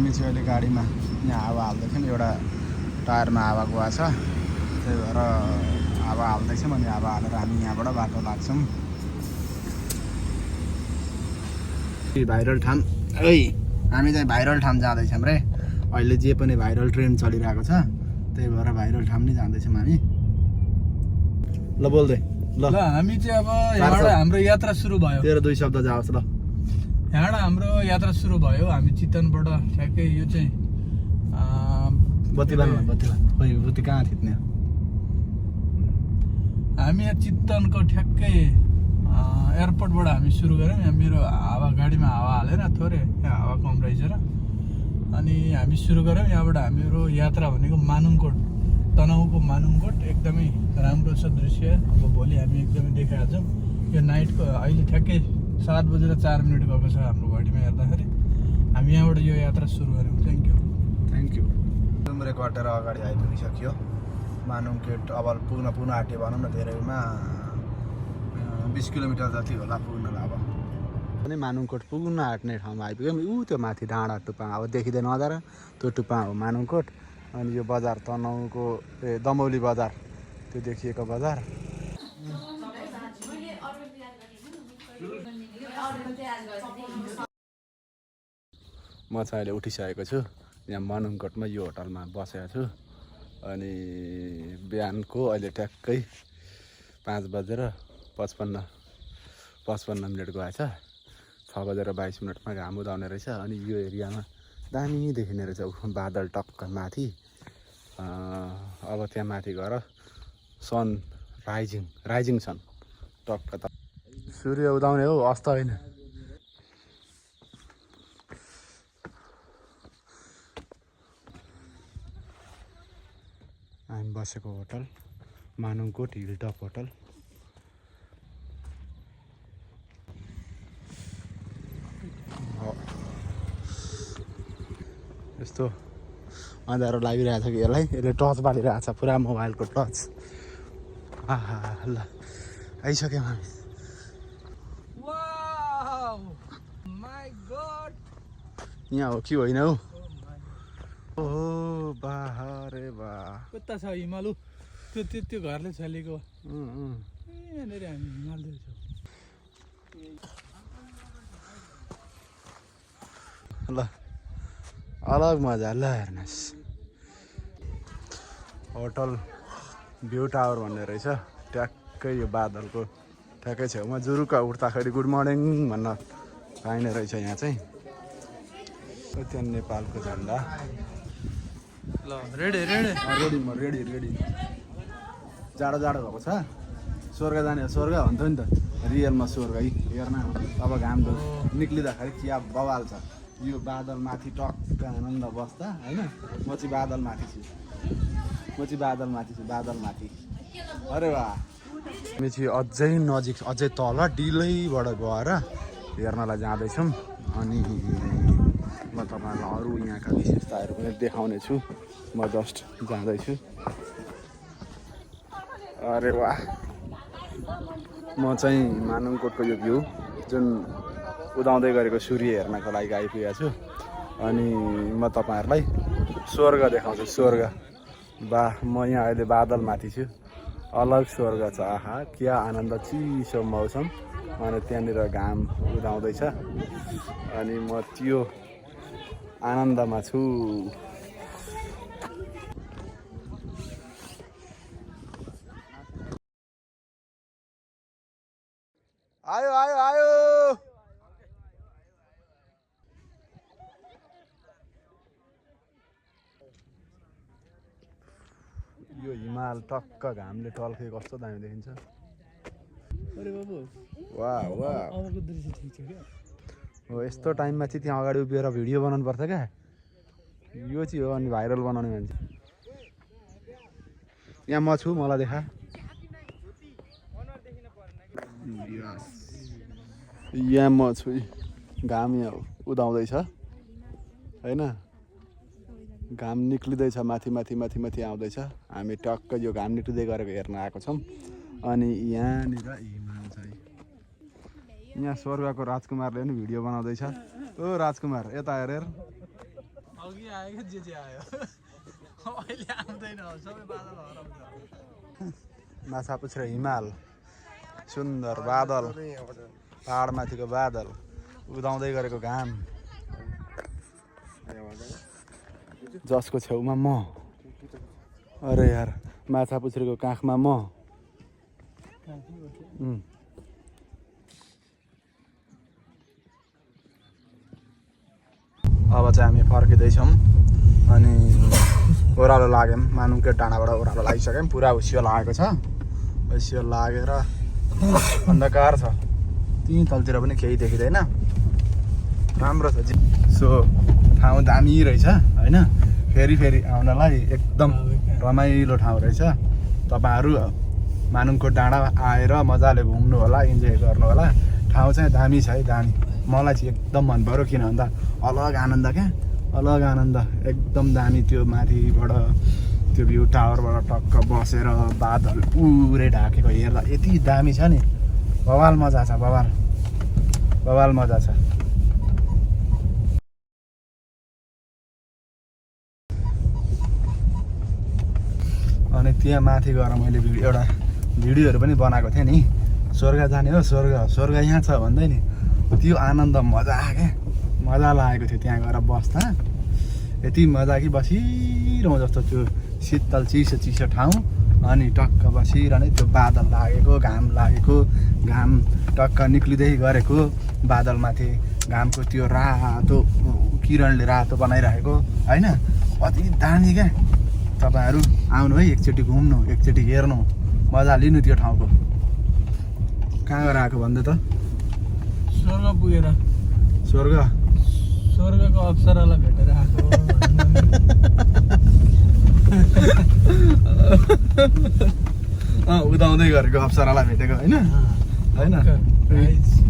हामी चाहिँ अहिले गाडीमा यहाँ हावा हाल्दैछौँ। एउटा टायरमा हावा गएको छ, त्यही भएर हावा हाल्दैछौँ। अनि हावा हालेर हामी यहाँबाट बाटो लाग्छौँ। भाइरल ठाम हामी चाहिँ भाइरल ठाम जाँदैछौँ रे। अहिले जे पनि भाइरल ट्रेन्ड चलिरहेको छ, त्यही भएर भाइरल ठाम नै जाँदैछौँ हामी। ल बोल्दै ल हामी चाहिँ अब यहाँबाट हाम्रो यात्रा सुरु भयो। तेरो 2 शब्द जाओस् ल। यहाँबाट हाम्रो यात्रा सुरु भयो। हामी चितवनबाट ठ्याक्कै यो चाहिँ बत्ती कहाँ थिच्ने? हामी यहाँ चितवनको ठ्याक्कै एयरपोर्टबाट हामी सुरु गऱ्यौँ। यहाँ मेरो गाडीमा हावा हालेर थोरै यहाँ हावा कम रहेछ र अनि हामी सुरु गऱ्यौँ। यहाँबाट हाम्रो यात्रा भनेको मानुङकोट, तनहुँको मानुङकोट। एकदमै राम्रो छ दृश्य। अब भोलि हामी एकदमै देखाइहाल्छौँ। यो नाइटको अहिले ठ्याक्कै 7:04 गएको छ हाम्रो घडीमा हेर्दाखेरि। हामी यहाँबाट यो यात्रा सुरु गऱ्यौँ। Thank you. डुम्रे कटेर अगाडि आइपुगिसक्यो मानुङकोट। अब पुग्न आँट्यो भनौँ न। धेरैमा 20 किलोमिटर जति होला पुग्नलाई। अब पनि मानुङकोट पुग्न आँट्ने ठाउँमा आइपुग्यौँ। त्यो माथि डाँडा टुप्पा अब देखिँदैन नजारा, त्यो टुप्पा हो मानुङकोट। अनि यो बजार तनहुँको दमौली बजार, त्यो देखिएको बजार। म चाहिँ अहिले उठिसकेको छु। यहाँ मानुङकोटमा यो होटलमा बसेको छु। अनि बिहानको अहिले ट्याक्कै 5:55 गएछ। 6:22 घाम उदाउने रहेछ। अनि यो एरियामा दामी देखिने रहेछ बादल टक्क माथि। अब त्यहाँ माथि गएर सन राइजिङ सन टक्क त सूर्य उदाउने हो, अस्त होइन। हामी बसेको होटल मानुङकोट हिलटप होटल। यस्तो अँध्यारो लागिरहेछ कि यसले टर्च बालिरहेछ पुरा, मोबाइलको टर्च। ल आइसक्यौँ हामी। यहाँ हो कि होइन हौ? ओहो बाहरे बा कता छ हिमालु? त्यो घरले छलेको यहाँनिर हामी हिमाल देख्छौँ। ल अलग मजा। ल हेर्नुहोस्, होटल भ्यू टावर भन्ने रहेछ। ट्याक्कै यो बादलको ठ्याक्कै छेउमा जुरुक्क उठ्दाखेरि गुड मर्निङ भन्न पाइने रहेछ। यहाँ चाहिँ त्यहाँ नेपालको झन्डा। ल रेडी जाडो भएको छ। स्वर्ग जाने स्वर्ग भन्थ्यो नि त, रियलमा स्वर्ग हेर्न। अब घाम निक्लिँदाखेरि चिया बवाल छ। यो बादल माथि टक्क आनन्द बस्दा होइन। म चाहिँ बादल माथि। अरे वाह। हामी चाहिँ अझै नजिक, अझै तल डिलैबाट गएर हेर्नलाई जाँदैछौँ। अनि म तपाईँहरूलाई अरू यहाँका विशेषताहरू पनि देखाउने छु। म जस्ट जाँदैछु। अरे वाह। म चाहिँ मानुङकोटको यो भ्यू जुन उदाउँदै गरेको सूर्य हेर्नको लागि आइपुगेको छु। अनि म तपाईँहरूलाई स्वर्ग देखाउँछु। स्वर्ग वाह। म यहाँ अहिले बादलमाथि छु। अलग स्वर्ग छ। आहा क्या आनन्द, चिसो मौसम। अनि त्यहाँनिर घाम उदाउँदैछ अनि म त्यो आनन्दमा छु। आयो यो हिमाल टक्क घामले टल्के कस्तो दामी देखिन्छ। अरे बाबु वाह अबको दृश्य ठिक छ क्या। हो यस्तो टाइममा चाहिँ त्यहाँ अगाडि उभिएर भिडियो बनाउनु पर्छ क्या। यो चाहिँ हो अनि भाइरल बनाउने मान्छे। यहाँ म छु, मलाई देखा। यहाँ म छु। घाम यहाँ उदाउँदैछ होइन। घाम निक्लिँदैछ माथि आउँदैछ। हामी टक्क यो घाम निक्लिँदै गरेको हेर्न आएको छौँ। अनि यहाँनिर हिमाल छ। यहाँ स्वर्गको राजकुमारले पनि भिडियो बनाउँदैछ। ओ राजकुमार यता हेरेर अघि आयो क्या जे आयो अहिले आउँदैन सबै बादल हराउँछ माछापुच्छ्रे हिमाल सुन्दर बादल पहाडमाथिको बादल उदाउँदै गरेको घाम जसको छेउमा म अरे यार माछापुच्छ्रेको काखमा म अब चाहिँ हामी फर्किँदैछौँ अनि ओह्रालो लाग्यौँ मानुङके डाँडाबाट ओह्रालो लागिसक्यौँ पुरा हुसियो लागेको छ हुसियो लागेर अन्धकार छ त्यहीँ तलतिर पनि केही देखिँदैन राम्रो छ सो ठाउँ दामी रहेछ होइन फेरि आउनलाई एकदम रमाइलो ठाउँ रहेछ तपाईँहरू मानुङको डाँडा आएर मजाले घुम्नु होला इन्जोय गर्नु होला ठाउँ चाहिँ दामी छ है दामी मलाई चाहिँ एकदम मन पऱ्यो किन भन्दा अलग आनन्द क्या अलग आनन्द एकदम दामी त्यो माथिबाट त्यो भ्यू टावरबाट टक्क बसेर बादल पुरै ढाकेको हेर्दा यति दामी छ नि बवाल मजा छ बवाल मजा छ अनि त्यहाँ माथि गएर मैले एउटा भिडियोहरू पनि बनाएको थिएँ नि स्वर्ग जाने हो स्वर्ग यहाँ छ भन्दै नि त्यो आनन्द मजा क्या मजा लागेको थियो त्यहाँ गएर बस्दा यति मजा कि बसिरहँ जस्तो त्यो शीतल चिसो ठाउँ अनि टक्क बसिरहने त्यो बादल लागेको घाम टक्क निक्लिँदै गरेको बादलमाथि घामको त्यो रातो किरणले रातो बनाइरहेको होइन अति दामी क्या तपाईँहरू आउनु है एकचोटि घुम्नु एकचोटि हेर्नु मजा लिनु त्यो ठाउँको कहाँ गएर आएको भन्दै त स्वर्ग पुगेर स्वर्गको अप्सरालाई भेटेर आएको उदाउँदै गरेको अप्सरालाई भेटेको होइन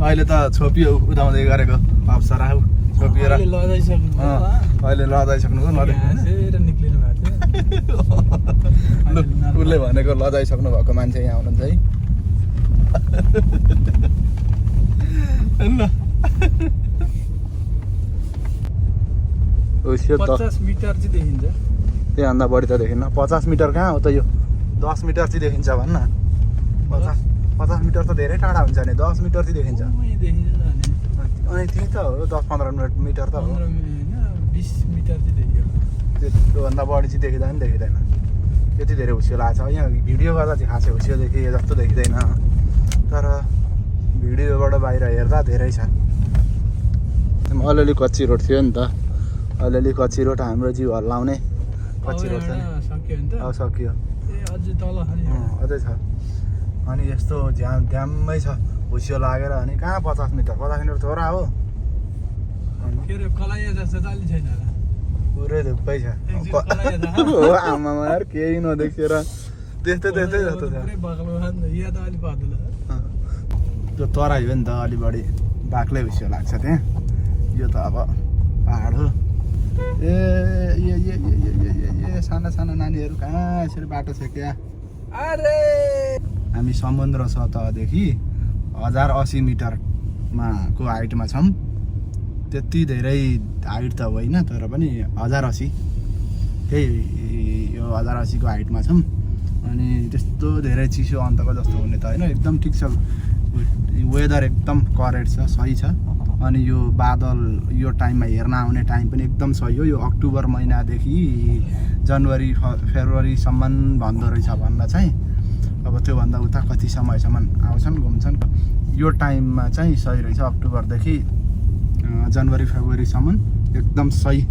अहिले त छोपियो उदाउँदै गरेको अप्सरा छोपिएर अहिले लजाइसक्नु निक्लिनु भएको उसले भनेको लजाइसक्नु भएको मान्छे यहाँ आउनुहुन्छ है 50 मिटर चाहिँ देखिन्छ त्योभन्दा बढी त देखिन्न 50 मिटर कहाँ हो त यो 10 मिटर चाहिँ देखिन्छ भन्न 50 मिटर त धेरै टाढा हुन्छ नि 10 मिटर चाहिँ देखिन्छ अनि त्यही त हो 10-15 मिटर त हो 20 मिटर चाहिँ देखियो त्योभन्दा बढी चाहिँ देखिँदैन त्यति धेरै हुसियो लाग्छ यहाँ भिडियो गर्दा चाहिँ खासै हुसियो देखिए जस्तो देखिँदैन तर भिडियोबाट बाहिर हेर्दा धेरै छ अलिअलि कच्ची रोड थियो नि त अलिअलि कच्ची रोड हाम्रो जिउ हल्लाउने कच्ची रोड छ नि अब सकियो अझै छ अनि यस्तो ड्याममै छ हुसियो लागेर अनि कहाँ 50 मिटर थोडा हो पुरै धुप्पै छ आमामा यार केही नदेखेर त्यस्तै जस्तो छ त्यो तराई हो नि त अलि बढी बाक्लै हुसियो लाग्छ त्यहाँ यो त अब पहाड हो ए साना नानीहरू कहाँ यसरी बाटो छ क्या अरे हामी समुद्र सतहदेखि 1080 मिटरमा को हाइटमा छौँ त्यति धेरै हाइट त होइन तर पनि 1080 त्यही यो 1080 को हाइटमा छौँ अनि त्यस्तो धेरै चिसो अन्तको जस्तो हुने त होइन एकदम ठिक छ वेदर एकदम करेक्ट छ सही छ अनि यो बादल यो टाइममा हेर्न आउने टाइम पनि एकदम सही हो यो अक्टोबर महिनादेखि जनवरी फेब्रुअरीसम्म भन्दो रहेछ भन्दा चाहिँ अब त्योभन्दा उता कति समयसम्म आउँछन् घुम्छन् यो टाइममा चाहिँ सही रहेछ अक्टोबरदेखि जनवरी फेब्रुअरीसम्म एकदम सही